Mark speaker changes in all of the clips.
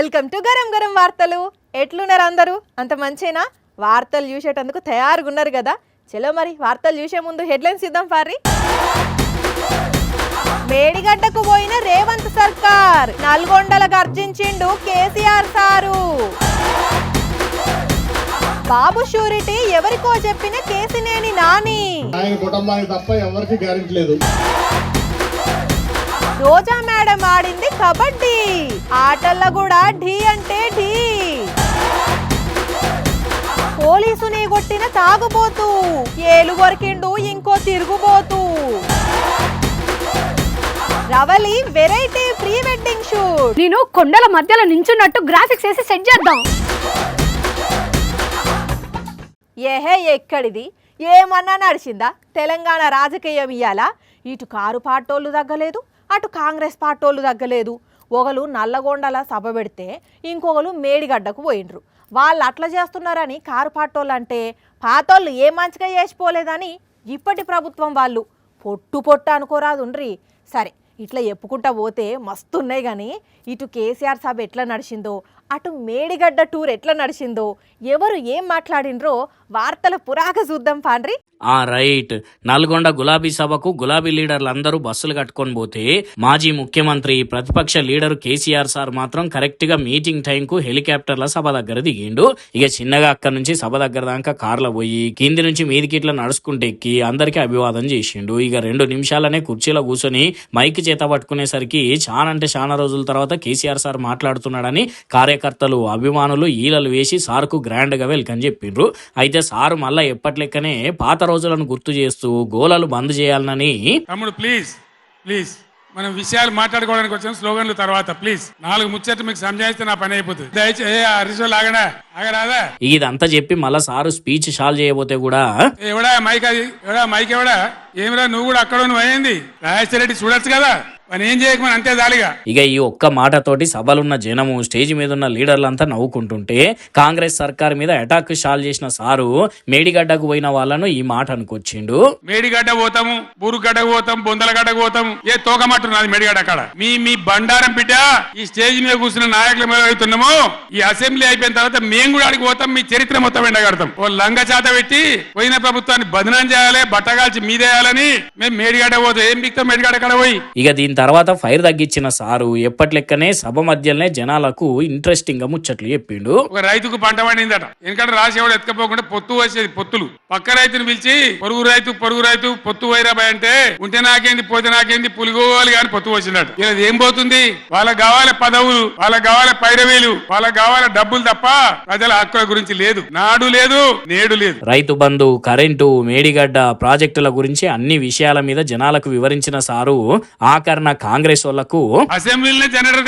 Speaker 1: Welcome to garam garam వార్తలు. ఎట్లున్నారు అందరూ? అంత మంచేనా? వార్తలు చూసేటందుకు తయారుగా ఉన్నారు కదా? చలో మరి వార్తలు చూసే ముందు హెడ్లైన్స్ ఇద్దాం పారి. మేడిగడ్డకు పోయిన రేవంత్ సర్కార్, నల్గొండల గర్జించిండు కేసీఆర్ సారు. బాబు షూరిటీ ఎవరికో చెప్పిన కేసినేని నాని,
Speaker 2: ఆయన కుటుంబానికి తప్ప ఎవరికి గ్యారెంటీ లేదు.
Speaker 1: రోజా మేడం ఆడింది కబడ్డీ, ఆటల్లో కూడా ఢీ అంటే ఢీ. పోలీసుని కొట్టిన తాగుబోతూ, ఏలు కొరికిండు ఇంకో తిరుగుబోతూ. Ravali variety pre wedding shoot.
Speaker 3: నేను కొండల మధ్యలో నించున్నట్టు గ్రాఫిక్స్ వేసి సెట్ చేద్దాం.
Speaker 1: ఏహే ఎక్కడిది? ఏమన్నా నడిచిందా తెలంగాణ రాజకీయం? ఇయ్యాలా ఇటు కారు పార్టోళ్ళు తగ్గలేదు, అటు కాంగ్రెస్ పార్టోళ్ళు తగ్గలేదు. ఒకరు నల్లగొండల సభ పెడితే ఇంకొకరు మేడిగడ్డకు పోయిండ్రు. వాళ్ళు అట్లా చేస్తున్నారని కారు పార్టోళ్ళు అంటే పాతోళ్ళు ఏ మంచిగా చేసిపోలేదని ఇప్పటి ప్రభుత్వం వాళ్ళు పొట్టు అనుకోరాదుండ్రి. సరే ఇట్లా చెప్పుకుంటా పోతే మస్తున్నాయి, కానీ ఇటు కేసీఆర్ సభ ఎట్లా నడిచిందో, అటు మేడిగడ్డ టూర్ ఎట్లా నడిచిందో, ఎవరు ఏం మాట్లాడినరో వార్తల పురాక చూద్దాం పాండ్రి.
Speaker 4: రైట్. నల్గొండ గులాబీ సభకు గులాబీ లీడర్లు అందరూ బస్సులు కట్టుకొని పోతే మాజీ ముఖ్యమంత్రి ప్రతిపక్ష లీడర్ కేసీఆర్ సార్ మాత్రం కరెక్ట్ గా మీటింగ్ టైం కు హెలికాప్టర్ల సభ దగ్గర దిగిండు. ఇక చిన్నగా అక్కడి నుంచి సభ దగ్గర దాకా కార్లో పోయి కింది నుంచి మీదికి ఇట్లా నడుచుకుంటే ఎక్కి అందరికీ అభివాదం చేసిండు. ఇక 2 నిమిషాలనే కుర్చీలో కూర్చొని మైక్ చేత పట్టుకునేసరికి చాలా రోజుల తర్వాత కేసీఆర్ సార్ మాట్లాడుతున్నాడని కార్యకర్తలు అభిమానులు ఈలలు వేసి సార్కు గ్రాండ్ గా వెల్కమ్ చెప్పిండ్రు. అయితే సారు మళ్ళా ఎప్పట్లెక్కనే పాత రోజులను గుర్తు చేస్తూ గోళాలు బంద్ చేయాలని,
Speaker 5: తమ్ముడు ప్లీజ్ మనం విషయాలు మాట్లాడుకోవడానికి వచ్చాం, స్లోగన్లు తర్వాత ప్లీజ్ 4 ముచ్చట్లు మీకు సంజాయిస్తే నా పని అయిపోతుంది. దయచేసి ఆగరాదా
Speaker 4: ఇదంతా చెప్పి మళ్ళా సారు స్పీచ్ షాల్ చేయబోతే కూడా
Speaker 5: ఎవడా మైక్ ఎవడా ఏమిరా నువ్వు కూడా అక్కడ అయింది రాజశేఖర చూడొచ్చు కదా, పని ఏం చేయకమని అంతే దాలిగా.
Speaker 4: ఇక ఈ ఒక్క మాటతోటి సభలున్న జనము స్టేజ్ మీద ఉన్న లీడర్లంతా నవ్వుకుంటుంటే కాంగ్రెస్ సర్కార్ మీద అటాక్ షాల్ చేసిన సారు మేడిగడ్డకు పోయిన వాళ్ళను ఈ మాట అనుకొచ్చిండు.
Speaker 5: మేడిగడ్డ పోతాము, బూరుగడ్డకు పోతాం, బొందలగడ్డకు పోతాం, ఏ తోకమట్టు నాది మేడిగడ్డ అక్కడ. మీ బండారం బిడ్డ ఈ స్టేజ్ మీద కూర్చున్న నాయకులు మేము అవుతున్నాము. ఈ అసెంబ్లీ అయిపోయిన తర్వాత మేము కూడా అడిగి పోతాం, మీ చరిత్ర మొత్తం ఎండగడతాం. ఓ లంగ చేత పెట్టి పోయిన ప్రభుత్వాన్ని బదనాం చేయాలి, బట్టగాల్చి మీదేయాలని మేము మేడిగడ్డ పోతాం. ఏం బిక్తాం మేడిగడ్డ అక్కడ పోయి.
Speaker 4: ఇక దీని తర్వాత ఫైర్ తగ్గించిన సారు ఎప్పట్లెక్కనే సభ మధ్యలోనే జనాలకు ఇంట్రెస్టింగ్ గా ముచ్చట్లు చెప్పిండు.
Speaker 5: ఒక రైతుకు పంట పండిందట, ఎందుకంటే రాసేవాడు ఎత్తుకపోకుండా పొత్తు వచ్చేది. పొత్తులు పక్క రైతుని పిలిచి పొరుగు రైతు పొత్తు వైరాబాయ్ అంటే ఉంటే నాకేంది పోతే నాకేంది పులిగోవాలి కానీ పొత్తు వచ్చిందట. ఇలా ఏం పోతుంది? వాళ్ళకి కావాలి పదవులు, వాళ్ళకి కావాలి పైరవీలు, వాళ్ళకి కావాలి డబ్బులు తప్ప ప్రజల హక్కుల గురించి లేదు, నాడు లేదు నేడు లేదు.
Speaker 4: రైతు బంధు, కరెంటు, మేడిగడ్డ ప్రాజెక్టుల గురించి అన్ని విషయాల మీద జనాలకు వివరించిన సారు ఆఖరణ కాంగ్రెస్ వాళ్లకు
Speaker 5: అసెంబ్లీనే జనరేటర్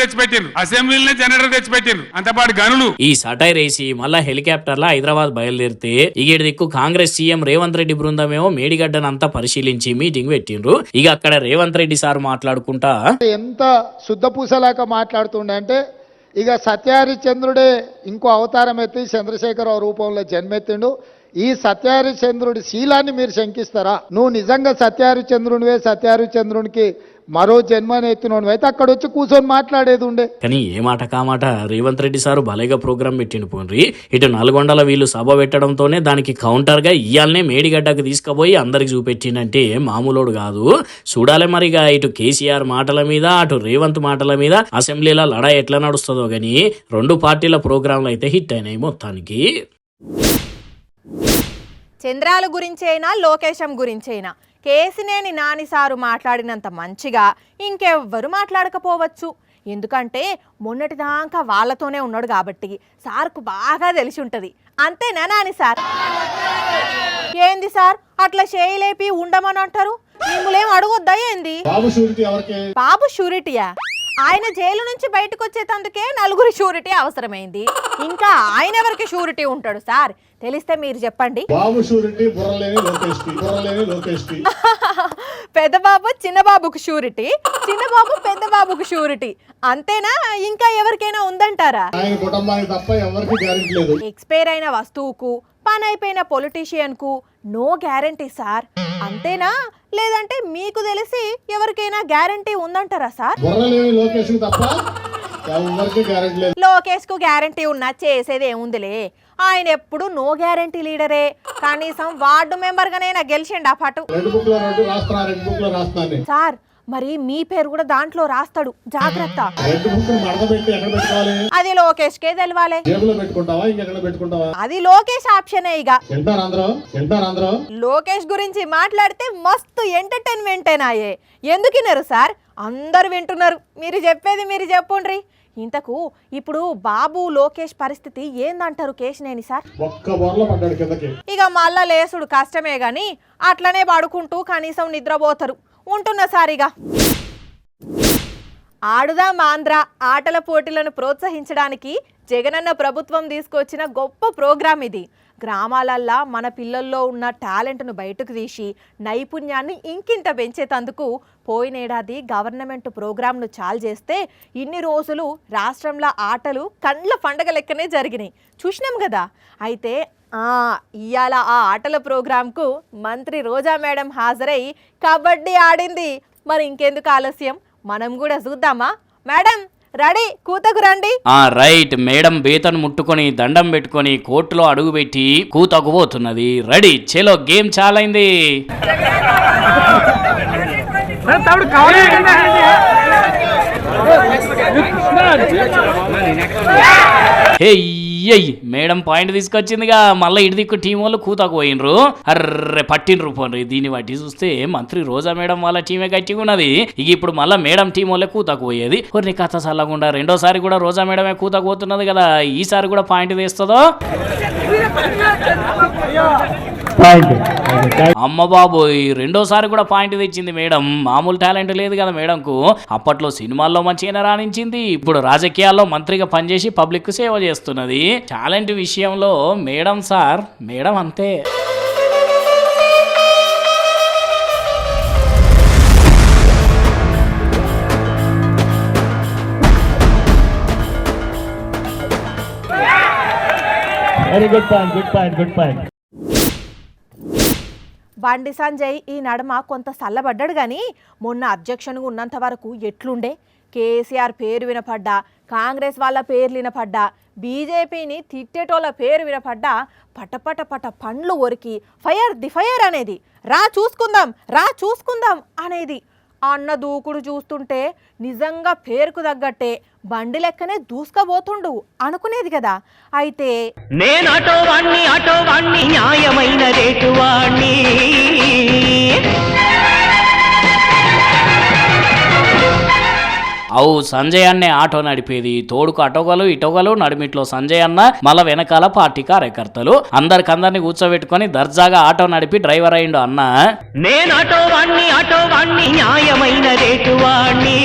Speaker 5: తెచ్చిపెట్టిండ్రు అంతపాటు గనులు
Speaker 4: ఈ సటైర్ వేసి మళ్ళా హెలికాప్టర్లా హైదరాబాద్ బయలుదేరితే ఇగేడు దిక్కు కాంగ్రెస్ సీఎం రేవంత్ రెడ్డి బృందమేమో మేడిగడ్డనంతా పరిశీలించి మీటింగ్ పెట్టిండ్రు. ఇక అక్కడ రేవంత్ రెడ్డి సార్ మాట్లాడుకుంటా
Speaker 6: ఎంత శుద్ధపూసలాగా మాట్లాడుతుండే అంటే, ఇక సత్యహరిచంద్రుడే ఇంకో అవతారం ఎత్తి చంద్రశేఖరరావు రూపంలో జన్మెత్తిండు. ఈ సత్యహరిచంద్రుడి శీలాన్ని మీరు శంకిస్తారా? నువ్వు నిజంగా సత్యహరిచంద్రునికి మరో జన్మని ఎత్తినోడు అయితే అక్కడ వచ్చి కూర్చొని మాట్లాడేది ఉండే.
Speaker 4: కానీ ఏ మాట కామాట రేవంత్ రెడ్డి సారు భలేగా ప్రోగ్రామ్ పెట్టిండు పోన్రి. ఇటు నల్గొండల వీళ్ళు సభ పెట్టడంతోనే దానికి కౌంటర్ గా ఇయాలనే మేడిగడ్డకు తీసుకుపోయి అందరికి చూపెట్టిండంటే మామూలోడు కాదు. చూడాలి మరిగా ఇటు కేసీఆర్ మాటల మీద అటు రేవంత్ మాటల మీద అసెంబ్లీలో లడాయి ఎట్లా నడుస్తుందో గానీ 2 పార్టీల ప్రోగ్రాంలు అయితే హిట్ అయినాయి మొత్తానికి.
Speaker 1: చంద్రాల గురించైనా లోకేశం గురించైనా కేసినేని నాని సారు మాట్లాడినంత మంచిగా ఇంకెవ్వరు మాట్లాడకపోవచ్చు. ఎందుకంటే మొన్నటిదాకా వాళ్ళతోనే ఉన్నాడు కాబట్టి సార్కు బాగా తెలిసి ఉంటుంది. అంతేనా నాని సార్? ఏంది సార్ అట్లా చేయలేపి ఉండమని అంటారు? మిమ్మల్ని అడగొద్దా ఏంది? బాబు షూరిటీయా? ఆయన జైలు నుంచి బయటకు వచ్చేటందుకే 4 షూరిటీ అవసరమైంది. ఇంకా ఆయన ఎవరికి షూరిటీ ఉంటాడు సార్? తెలిస్తే మీరు చెప్పండి. పెద్దబాబు చిన్నబాబుకు షూరిటీ, చిన్నబాబు పెద్దబాబుకు షూరిటీ, అంతేనా? ఇంకా ఎవరికైనా ఉందంటారా? ఎక్స్పైర్ అయిన వస్తువుకు, పని అయిపోయిన పొలిటీషియన్ కు నో గ్యారంటీ సార్, అంతేనా? లేదంటే మీకు తెలిసి ఎవరికైనా గ్యారంటీ ఉందంటారా సార్?
Speaker 2: ఎవరికి గ్యారెంటీ లేదు.
Speaker 1: లోకేష్ కు గ్యారంటీ ఉన్నా చేసేది ఏముందిలే, ఆయన ఎప్పుడు నో గ్యారంటీ లీడరే. కనీసం వార్డు మెంబర్ గానైనా గెలిచిండా పాటు.
Speaker 2: రెడ్ బుక్ లో రాస్తున్నా
Speaker 1: సార్ మరి మీ పేరు కూడా దాంట్లో రాస్తాడు, జాగ్రత్త.
Speaker 2: రెడ్ బుక్ మడతపెట్టి ఎక్కడ పెట్టుకోవాలి?
Speaker 1: అది లోకేష్ కే తెలవాలి.
Speaker 2: జేబులో పెట్టుకుంటావా ఇంకెక్కడ పెట్టుకుంటావా?
Speaker 1: అది లోకేష్ ఆప్షనే. ఇక
Speaker 2: తింటారు అందరూ.
Speaker 1: లోకేష్ గురించి మాట్లాడితే మస్తు ఎంటర్టైన్మెంటేనాయే. ఎందుకు వినరు సార్? అందరు వింటున్నారు. మీరు చెప్పేది మీరు చెప్పుండ్రి. ఇంతకు ఇప్పుడు బాబు లోకేష్ పరిస్థితి ఏందంటారు కేశినేని సార్?
Speaker 2: ఒక్క బోర్ల పడ్డాడు కిందకి.
Speaker 1: ఇక మళ్ళా లేసుడు కష్టమే గాని అట్లనే పడుకుంటూ కనీసం నిద్రపోతారు. ఉంటున్నా సార్. ఇక ఆడుదాం ఆంధ్ర ఆటల పోటీలను ప్రోత్సహించడానికి జగనన్న ప్రభుత్వం తీసుకొచ్చిన గొప్ప ప్రోగ్రాం ఇది. గ్రామాలల్లా మన పిల్లల్లో ఉన్న టాలెంట్ను బయటకు తీసి నైపుణ్యాన్ని ఇంకింత పెంచేతందుకు పోయినేడాది గవర్నమెంట్ ప్రోగ్రాంను చాలు చేస్తే ఇన్ని రోజులు రాష్ట్రంలో ఆటలు కండ్ల పండగ లెక్కనే జరిగినాయి, చూసినాం కదా. అయితే ఇవాళ ఆ ఆటల ప్రోగ్రాంకు మంత్రి రోజా మేడం హాజరై కబడ్డీ ఆడింది. మరి ఇంకెందుకు ఆలస్యం, మనం కూడా చూద్దామా? మేడం రెడీ, కూతకు రండి.
Speaker 4: రైట్, మేడం బేతను ముట్టుకొని దండం పెట్టుకొని కోర్టులో అడుగుపెట్టి కూతకు పోతున్నది. రెడీ, చెలో గేమ్ చాలైంది. మేడం పాయింట్ తీసుకొచ్చిందిగా. మళ్ళీ ఇటు దిక్కు టీం వాళ్ళు కూతకు పోయినరు. అర్రే పట్టినరు పోన్రి. దీన్ని బట్టి చూస్తే మంత్రి రోజా మేడం వాళ్ళ టీమే గట్టిగా ఉన్నది. ఇక ఇప్పుడు మళ్ళీ మేడం టీం వాళ్ళే కూతకు పోయేది. కొన్ని కథ చల్లకుండా రెండోసారి కూడా రోజా మేడమే కూతకు పోతున్నది కదా. ఈసారి కూడా పాయింట్ తీస్తుందో? అమ్మ బాబోయ్, రెండోసారి కూడా పాయింట్ తెచ్చింది మేడం. మామూలు టాలెంట్ లేదు కదా మేడంకు. అప్పట్లో సినిమాల్లో మంచిగానే రాణించింది. ఇప్పుడు రాజకీయాల్లో మంత్రిగా పనిచేసి పబ్లిక్ సేవ చేస్తున్నది. టాలెంట్ విషయంలో మేడం సార్, మేడం అంతే.
Speaker 7: Good point.
Speaker 1: బండి సంజయ్ ఈ నడుమ కొంత సల్లబడ్డాడు కానీ మొన్న అబ్జెక్షన్గా ఉన్నంత వరకు ఎట్లుండే? కేసీఆర్ పేరు వినపడ్డా, కాంగ్రెస్ వాళ్ళ పేర్లు వినపడ్డా, బీజేపీని తిట్టేటోళ్ళ పేరు వినపడ్డా పటపట పట పండ్లు ఒరికి ఫైర్ ది ఫైర్ అనేది, రా చూసుకుందాం అనేది. అన్న దూకుడు చూస్తుంటే నిజంగా పేరుకు తగ్గట్టే బండి లెక్కనే దూసుకపోతుండు అనుకునేది కదా. అయితే
Speaker 8: నేను ఆటో వాణ్ణి న్యాయమైన రేటు వాణ్ణి.
Speaker 4: అవు సంజయ్ అన్నే ఆటో నడిపేది. తోడుకు అటోగలు ఇటోగలు, నడిమిట్లో సంజయ్ అన్న, మళ్ళా వెనకాల పార్టీ కార్యకర్తలు. అందరికందరిని కూర్చోబెట్టుకొని దర్జాగా ఆటో నడిపి డ్రైవర్ అయిండు అన్న.
Speaker 8: నేను ఆటో వాణ్ణి న్యాయమైన రేటు వాణ్ణి.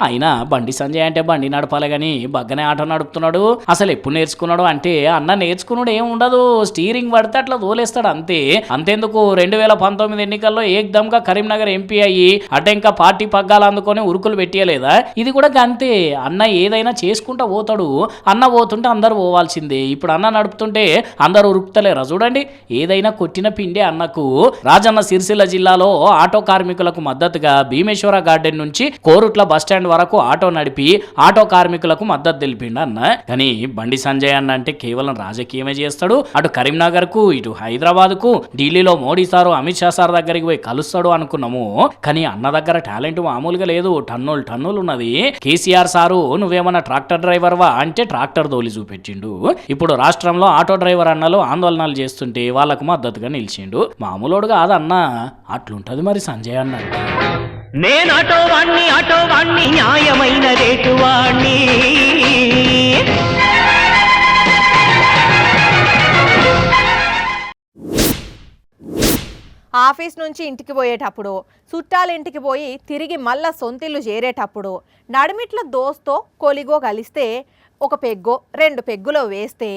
Speaker 4: అయినా బండి సంజయ్ అంటే బండి నడపాలి గాని బగ్గనే ఆటో నడుపుతున్నాడు. అసలు ఎప్పుడు నేర్చుకున్నాడు అంటే అన్న నేర్చుకున్నాడు ఏం ఉండదు, స్టీరింగ్ పడితే అట్లా తోలేస్తాడు అంతే. అంతేందుకు 2019 ఎన్నికల్లో ఏకదమ్గా కరీంనగర్ ఎంపీ అయ్యి అటెంకా పార్టీ పగ్గాలు అందుకొని ఉరుకులు పెట్టియలేదా? ఇది కూడా అంతే. అన్న ఏదైనా చేసుకుంటా పోతాడు. అన్న పోతుంటే అందరు పోవాల్సిందే. ఇప్పుడు అన్న నడుపుతుంటే అందరు ఉరుకుతలేరా? చూడండి, ఏదైనా కొట్టిన పిండే అన్నకు. రాజన్న సిరిసిల్ల జిల్లాలో ఆటో కార్మికులకు మద్దతుగా భీమేశ్వర గార్డెన్ నుంచి కోరుట్ల బస్టాండ్ వరకు ఆటో నడిపి ఆటో కార్మికులకు మద్దతు తెలిపిండు అన్న. కానీ బండి సంజయ్ అన్న అంటే కేవలం రాజకీయమే చేస్తాడు. అటు కరీంనగర్ కు, ఇటు హైదరాబాద్ కు, ఢిల్లీలో మోడీ సారు, అమిత్ షా సార్ దగ్గరికి పోయి కలుస్తాడు అనుకున్నాము. కానీ అన్న దగ్గర టాలెంట్ మామూలుగా లేదు, టన్నులు ఉన్నది. కేసీఆర్ సారు నువ్వేమన్నా ట్రాక్టర్ డ్రైవర్ వా అంటే ట్రాక్టర్ తోలి చూపెట్టిండు. ఇప్పుడు రాష్ట్రంలో ఆటో డ్రైవర్ అన్నలు ఆందోళనలు చేస్తుంటే వాళ్ళకు మద్దతుగా నిలిచిండు. మామూలుగా కాదన్న, అట్లుంటది మరి సంజయ్ అన్న.
Speaker 8: నేను ఆటో వాణ్ణి న్యాయమైన రేటు వాణ్ణి.
Speaker 1: ఆఫీస్ నుంచి ఇంటికి పోయేటప్పుడు, చుట్టాల ఇంటికి పోయి తిరిగి మళ్ళా సొంతిల్లు చేరేటప్పుడు నడిమిట్ల దోస్తో కొలిగో కలిస్తే ఒక పెగ్గో 2 పెగ్గులో వేస్తే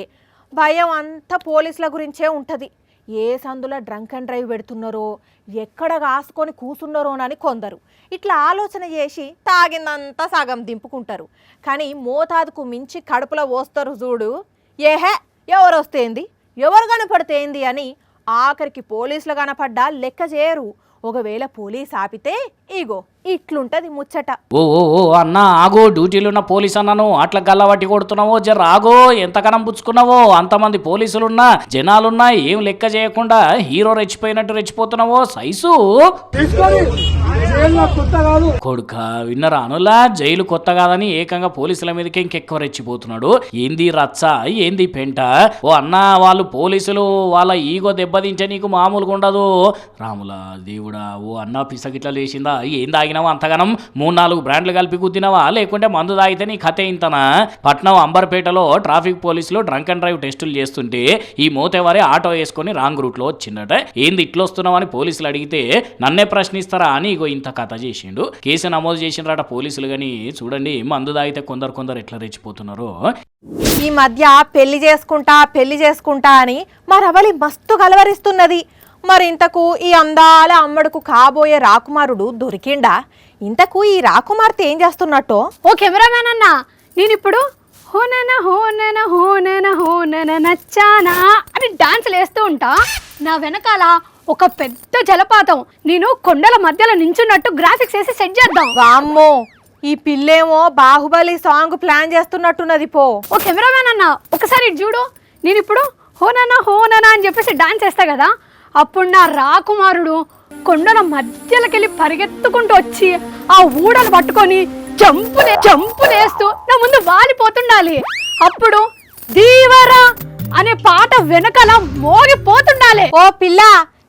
Speaker 1: భయం అంతా పోలీసుల గురించే ఉంటుంది. ఏ సందులో డ్రంక్ అండ్ డ్రైవ్ పెడుతున్నారో, ఎక్కడ కాసుకొని కూసున్నారోనని కొందరు ఇట్లా ఆలోచన చేసి తాగిందంతా సగం దింపుకుంటారు. కానీ మోతాదుకు మించి కడుపులో పోస్తారు చూడు, ఎవరు వస్తేంది, ఎవరు కనపడితేంది అని ఆఖరికి పోలీసులు కనపడ్డా లెక్క చేయరు. ఒకవేళ పోలీస్ ఆపితే ఇగో ఇట్లుంటది ముచ్చట.
Speaker 4: ఓ ఓ ఓ అన్న ఆగో, డ్యూటీలో ఉన్న పోలీస్ అన్నను అట్లా గల్లబట్టి కొడుతున్నావో జర ఆగో, ఎంతకనం పుచ్చుకున్నావో, అంతమంది పోలీసులున్నా జనాలున్నా ఏం లెక్క చేయకుండా హీరో రెచ్చిపోయినట్టు రెచ్చిపోతున్నావో సైసు కొడుక. విన్నరా అనులా, జైలు కొత్త కాదని ఏకంగా పోలీసుల మీదకి ఇంకెక్కువ రెచ్చిపోతున్నాడు. ఏంది రచ్చ, ఏంది పెంట? ఓ అన్న, వాళ్ళు పోలీసులు వాళ్ళ ఈగో దెబ్బతించే నీకు మామూలుగా ఉండదు. రాములా దేవుడా, ఓ అన్న పిసగిట్లా లేచిందా? ఏం తాగినావా అంతగానం? 3-4 బ్రాండ్లు కలిపి గుద్దినావా, లేకుంటే మందు తాగితే నీ కథ ఇంతనా? పట్నం అంబర్పేటలో ట్రాఫిక్ పోలీసులు డ్రంక్ అండ్ డ్రైవ్ టెస్టులు చేస్తుంటే ఈ మోతేవారి ఆటో వేసుకొని రాంగ్ రూట్ లో వచ్చిందట. ఏంది ఇట్లా వస్తున్నావని పోలీసులు అడిగితే నన్నే ప్రశ్నిస్తారా అని ఇగో ఇంత కథ చేసిండు. కేసు నమోదు చేసిండ్రట పోలీసులు. గాని చూడండి, మందు తాగితే కొందరు ఎట్లా రెచ్చిపోతున్నారో.
Speaker 1: ఈ మధ్య పెళ్లి చేసుకుంటా అని మా రవలి మస్తు కలవరిస్తున్నది. మరి ఇంతకు ఈ అందాల అమ్మడుకు కాబోయే రాకుమారుడు దొరికిండా? ఇంతకు ఈ రాకుమార్తె ఏం చేస్తున్నట్టో?
Speaker 3: ఓ కెమెరామ్యాన్ అన్న, నేను ఇప్పుడు హోనన హోనన హోనన హోనన నచ్చానా అని డాన్సులు వేస్తూ ఉంటా. నా వెనకాల ఒక పెద్ద జలపాతం, నేను కొండల మధ్యలో నించున్నట్టు గ్రాఫిక్స్ వేసి సెట్ చేద్దాం.
Speaker 1: వామ్మో, ఈ పిల్లేమో బాహుబలి సాంగ్ ప్లాన్ చేస్తున్నట్టున్నది పో.
Speaker 3: ఓ కెమెరామ్యాన్ అన్న, ఒకసారి ఇటు చూడు. నేను ఇప్పుడు హోనన హోనన అని చెప్పేసి డాన్స్ వేస్తా కదా, అప్పుడు నా రాకుమారుడు కొండల మధ్యలోకెళ్ళి పరిగెత్తుకుంటూ వచ్చి ఆ ఊడలు పట్టుకొని జంపులేస్తూ నా ముందు వాలిపోతుండాలి. అప్పుడు దీవరా అనే పాట వెనకాల మోగిపోతుండాలి.
Speaker 1: ఓ పిల్ల,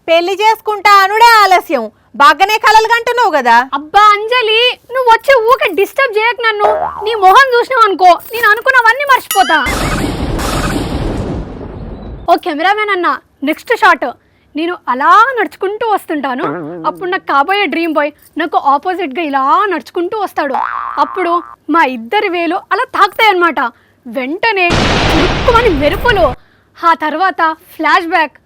Speaker 1: పెళ్లి చేసుకుంటా అనుడే ఆలస్యం, బాగానే కలలు కంటున్నావు కదా.
Speaker 3: అబ్బా అంజలి, నువ్వు వచ్చి ఊకే డిస్టర్బ్ చేయకు నన్ను. నీ మొహం చూసినావు అనుకో, నేను అనుకున్నవన్నీ మర్చిపోతా. ఓ కెమెరామెన్ అన్న, నెక్స్ట్ షాట్. నేను అలా నడుచుకుంటూ వస్తుంటాను. అప్పుడు నాకు కాబోయే డ్రీమ్ బాయ్ నాకు ఆపోజిట్గా ఇలా నడుచుకుంటూ వస్తాడు. అప్పుడు మా ఇద్దరి వేలు అలా తాకుతాయి అన్నమాట. వెంటనే ఉరుక్కుమని మెరుపులు, ఆ తర్వాత ఫ్లాష్ బ్యాక్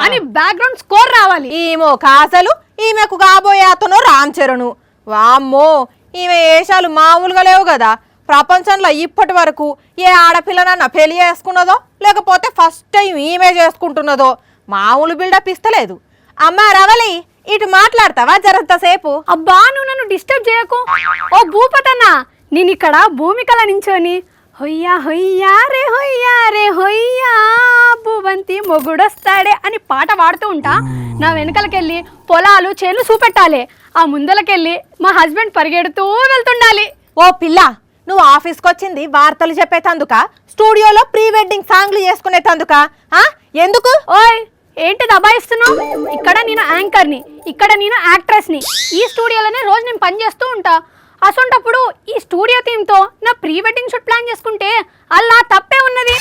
Speaker 3: అని బ్యాక్గ్రౌండ్ స్కోర్ రావాలి.
Speaker 1: ఈమో కాసలు ఈమెకు కాబోయే అతను రామ్ చరణ్. వామ్మో, ఈమె వేషాలు మామూలుగా లేవు కదా. ప్రపంచంలో ఇప్పటి వరకు ఏ ఆడపిల్లనన్నా పెళ్లి చేసుకున్నదో, లేకపోతే ఫస్ట్ టైం ఈమె చేసుకుంటున్నదో మామూలు బిల్డప్ ఇస్తలేదు. అమ్మా రవలి, ఇటు మాట్లాడతావా జరంతసేపు?
Speaker 3: అబ్బా, నువ్వు నన్ను డిస్టర్బ్ చేయకు. ఓ భూపతన్న, నేను ఇక్కడ భూమికల నించొని హొయ్యా హొయ్యా రే హొయ్యా భూవంతి మొగుడొస్తాడే అని పాట పాడుతూ ఉంటా. నా వెనకలకెళ్ళి పొలాలు చేలు చూపెట్టాలి, ఆ ముందలకెళ్ళి మా హస్బెండ్ పరిగెడుతూ వెళ్తుండాలి.
Speaker 1: ఓ పిల్ల, నువ్వు ఆఫీస్కి వచ్చింది వార్తలు చెప్పేతందుక, స్టూడియోలో ప్రీ వెడ్డింగ్ సాంగ్లు చేసుకునేతందుక? ఎందుకు?
Speaker 3: ఓయ్, ఏంటి దబాయిస్తున్నావు? ఇక్కడ నేను యాంకర్ని, ఇక్కడ నేను యాక్ట్రెస్ని. ఈ స్టూడియోలోనే రోజు నేను పని చేస్తూ ఉంటా. అసొంటప్పుడు ఈ స్టూడియో థీమ్తో నా ప్రీ వెడ్డింగ్ షూట్ ప్లాన్ చేసుకుంటే అలా తప్పే ఉన్నది.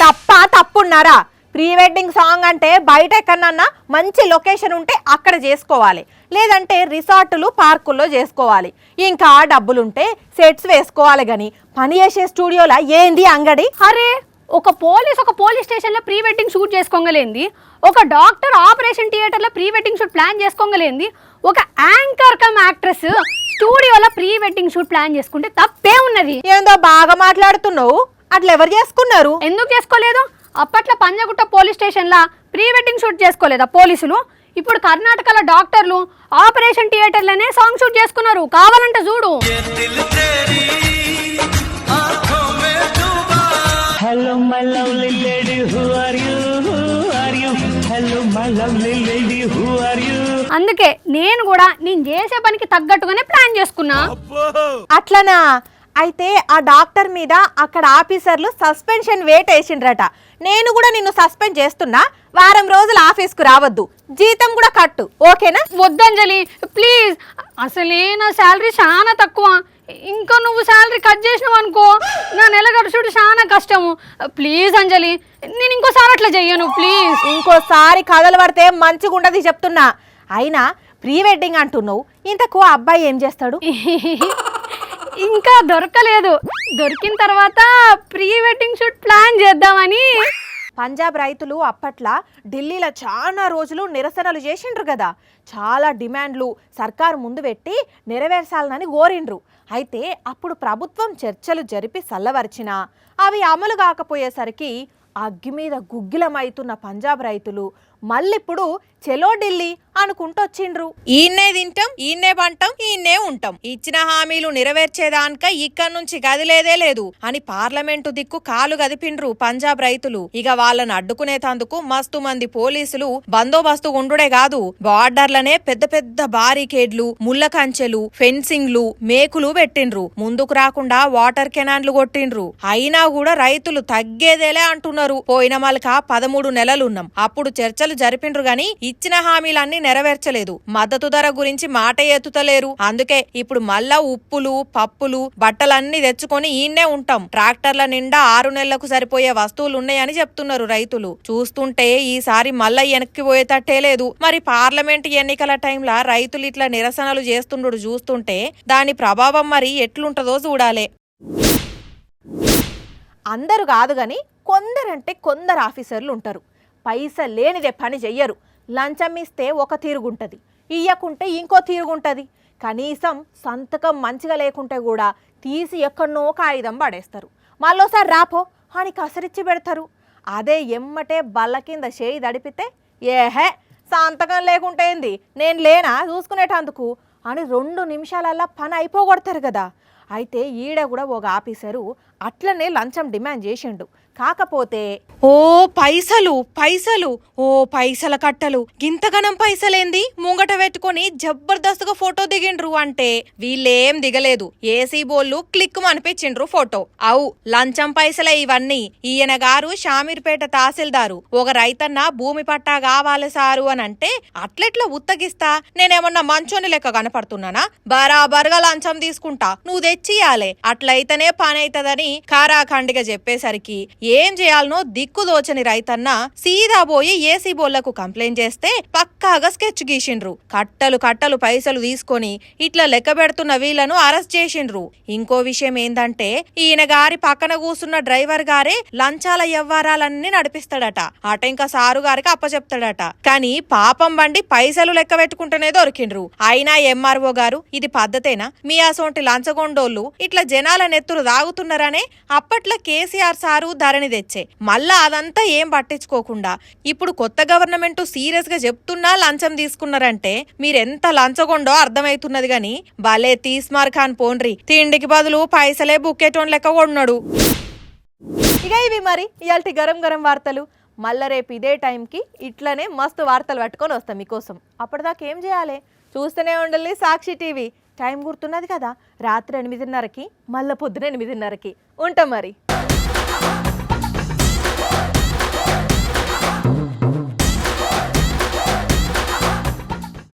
Speaker 1: తప్పున్నారా? ప్రీ వెడ్డింగ్ సాంగ్ అంటే బయట ఎక్కడన్నా మంచి లొకేషన్ ఉంటే అక్కడ చేసుకోవాలి, లేదంటే రిసార్టులు పార్కుల్లో చేసుకోవాలి. ఇంకా డబ్బులుంటే సెట్స్ వేసుకోవాలి. కానీ పని చేసే స్టూడియోలో ఏంది అంగడి?
Speaker 3: అరే, ఒక పోలీస్ స్టేషన్లో ప్రీ వెడ్డింగ్ షూట్ చేసుకోగలేంది, ఒక డాక్టర్ ఆపరేషన్ థియేటర్లో ప్రీ వెడ్డింగ్ షూట్ ప్లాన్ చేసుకోగలేంది, ఒక యాంకర్ కమ్ యాక్ట్రెస్ స్టూడియోలో ప్రీ వెడ్డింగ్ షూట్ ప్లాన్ చేసుకుంటే తప్పే ఉన్నది.
Speaker 1: ఏందో బాగా మాట్లాడుతున్నావు, అట్లా ఎవరు చేసుకున్నారు?
Speaker 3: ఎందుకు చేసుకోలేదు? అప్పట్లో పంజగుట్ట పోలీస్ స్టేషన్లో ప్రీ వెడ్డింగ్ షూట్ చేసుకోలేదా పోలీసులు? ఇప్పుడు కర్ణాటకలో డాక్టర్లు ఆపరేషన్ థియేటర్లోనే సాంగ్ షూట్ చేసుకున్నారు. కావాలంటే చూడు.
Speaker 8: Hello my lovely lady who are you, hello my lovely lady who are you.
Speaker 3: అందుకే నేను కూడా నేను చేసే పనికి తగ్గట్టుగానే ప్లాన్ చేసుకున్నా.
Speaker 1: అట్లనా? అయితే ఆ డాక్టర్ మీద అక్కడ ఆఫీసర్లు సస్పెన్షన్ వేట్ వేసిండ్రట. నేను కూడా నిన్ను సస్పెండ్ చేస్తున్నా, వారం రోజులు ఆఫీస్కు రావద్దు, జీతం కూడా కట్టు, ఓకేనా?
Speaker 3: వద్దంజలి ప్లీజ్, అసలే నా శాలరీ చాలా తక్కువ. ఇంకా నువ్వు శాలరీ కట్ చేసినావు అనుకో, నా నెల గడుచుడు చాలా కష్టము. ప్లీజ్ అంజలి, నేను ఇంకోసారి అట్లా చెయ్యను ప్లీజ్.
Speaker 1: ఇంకోసారి కథలు పడితే మంచిగా ఉండదు చెప్తున్నా. అయినా ప్రీ వెడ్డింగ్ అంటున్నావు, ఇంతకు అబ్బాయి ఏం చేస్తాడు?
Speaker 3: ఇంకా దొరకలేదు, దొరికిన తర్వాత ప్రీ వెడ్డింగ్ షూట్ ప్లాన్ చేద్దామని.
Speaker 1: పంజాబ్ రైతులు అప్పట్లో ఢిల్లీలో చాలా రోజులు నిరసనలు చేసిండ్రు కదా. చాలా డిమాండ్లు సర్కారు ముందు పెట్టి నెరవేర్చాలని కోరిండ్రు. అయితే అప్పుడు ప్రభుత్వం చర్చలు జరిపి సల్లవరిచినా అవి అమలు కాకపోయేసరికి అగ్గి మీద గుగ్గిలమైతున్న పంజాబ్ రైతులు మళ్ళిప్పుడు చెలో ఢిల్లీ అనుకుంటొచ్చిండ్రు. ఈయన్నే తింటాం, ఈయన్నే పంటాం, ఈయన్నే ఉంటాం, ఇచ్చిన హామీలు నెరవేర్చేదానిక ఇక్కడ నుంచి గదిలేదే లేదు అని పార్లమెంటు దిక్కు కాలు గదిపిండ్రు పంజాబ్ రైతులు. ఇక వాళ్ళను అడ్డుకునేతందుకు మస్తు మంది పోలీసులు బందోబస్తు ఉండుడే కాదు, బార్డర్లనే పెద్ద పెద్ద బారికేడ్లు, ముళ్ళ కంచెలు, ఫెన్సింగ్లు, మేకులు పెట్టిండ్రు. ముందుకు రాకుండా వాటర్ కెనాన్లు కొట్టిండ్రు. అయినా కూడా రైతులు తగ్గేదేలే అంటున్నారు. పోయిన మలక 13 నెలలున్నాం, అప్పుడు చర్చలు జరిపిండ్రు గాని ఇచ్చిన హామీలన్నీ నెరవేర్చలేదు. మద్దతు ధర గురించి మాట ఎత్తుతలేరు. అందుకే ఇప్పుడు మళ్ళా ఉప్పులు, పప్పులు, బట్టలన్నీ తెచ్చుకొని ఈయన్నే ఉంటాం, ట్రాక్టర్ల నిండా 6 నెలలకు సరిపోయే వస్తువులున్నాయని చెప్తున్నారు రైతులు. చూస్తుంటే ఈసారి మళ్ళా వెనక్కి పోయేటట్టే లేదు. మరి పార్లమెంట్ ఎన్నికల టైంలా రైతులు ఇట్లా నిరసనలు చేస్తుండడు చూస్తుంటే దాని ప్రభావం మరి ఎట్లుంటదో చూడాలే. అందరూ కాదు గాని కొందరంటే కొందరు ఆఫీసర్లు ఉంటారు. పైసలు లేనిదే పని చెయ్యరు. లంచం ఇస్తే ఒక తీరుగుంటుంది, ఇయ్యకుంటే ఇంకో తీరుగుంటుంది. కనీసం సంతకం మంచిగా లేకుంటే కూడా తీసి ఎక్కడనో కాగితం పడేస్తారు. మళ్ళోసారి రాపో అని కసరిచ్చి పెడతారు. అదే ఎమ్మటే బల్ల కింద చేయి దడిపితే ఏహే సంతకం లేకుంటే ఏంది, నేను లేనా చూసుకునేటందుకు అని 2 నిమిషాలల్లా పని అయిపోగొడతారు కదా. అయితే ఈడ కూడా ఒక ఆఫీసరు అట్లనే లంచం డిమాండ్ చేసిండు. కాకపోతే ఓ పైసలు పైసలు, ఓ పైసల కట్టలు, గింతగనం పైసలేంది ముంగట పెట్టుకొని జబర్దస్తుగా ఫోటో దిగిండ్రు అంటే వీళ్ళేం దిగలేదు. ఏసీ బోళ్ళు క్లిక్ అనిపించిండ్రు ఫోటో. అవు లంచం పైసలే ఇవన్నీ. ఈయన గారు షామీర్పేట తహసీల్దారు. ఒక రైతన్న భూమి పట్టా కావాలి సారు అని అంటే అట్లెట్లా ఉత్తగిస్తా, నేనేమన్నా మంచోని లెక్క కనపడుతున్నానా? బరాబర్గా లంచం తీసుకుంటా, నువ్వు తెచ్చియాలే, అట్లయితేనే పని అవుతుందని ఖారాఖండిగా చెప్పేసరికి ఏం చేయాలనో దిక్కుదోచని రైతన్న సీదా పోయి ఏసీ బోళ్లకు కంప్లైంట్ చేస్తే పక్కాగా స్కెచ్ గీసిండ్రు. కట్టలు కట్టలు పైసలు తీసుకొని ఇట్లా లెక్క పెడుతున్న వీళ్లను అరెస్ట్ చేసిండ్రు. ఇంకో విషయం ఏందంటే ఈయన గారి పక్కన కూసున్న డ్రైవర్ గారే లంచాల వ్యవహారాలన్నీ నడిపిస్తాడట. అట ఇంకా సారు గారికి అప్పచెప్తాడట. కానీ పాపం బండి పైసలు లెక్క పెట్టుకుంటేనే దొరికిండ్రు. అయినా ఎంఆర్ఓ గారు ఇది పద్ధతేనా? మీ అసోంటి లంచగొండోళ్ళు ఇట్లా జనాల నెత్తురు దాగుతున్నారనే అప్పట్లో కేసీఆర్ సారు ధరణి తెచ్చే. మళ్ళా అదంతా ఏం పట్టించుకోకుండా ఇప్పుడు కొత్త గవర్నమెంట్ సీరియస్ గా చెప్తున్నా లంచం తీసుకున్నారంటే మీరెంత లంచగొండో అర్థమైతున్నది గాని భలే తీస్మార్ ఖాన్ పోండ్రి, తిండికి బదులు పైసలే బుక్కేటోన్ లెక్క కొన్నాడు. ఇక ఇవి మరి ఇయాల్టి గరం గరం వార్తలు. మళ్ళా రేపు ఇదే టైంకి ఇట్లనే మస్తు వార్తలు పట్టుకొని వస్తాం మీకోసం. అప్పటిదాకా ఏం చేయాలి? చూస్తూనే ఉండాలి సాక్షి టీవీ. టైం గుర్తున్నది కదా, రాత్రి 8:30కి, మళ్ళీ పొద్దున 8:30కి ఉంటాం మరి.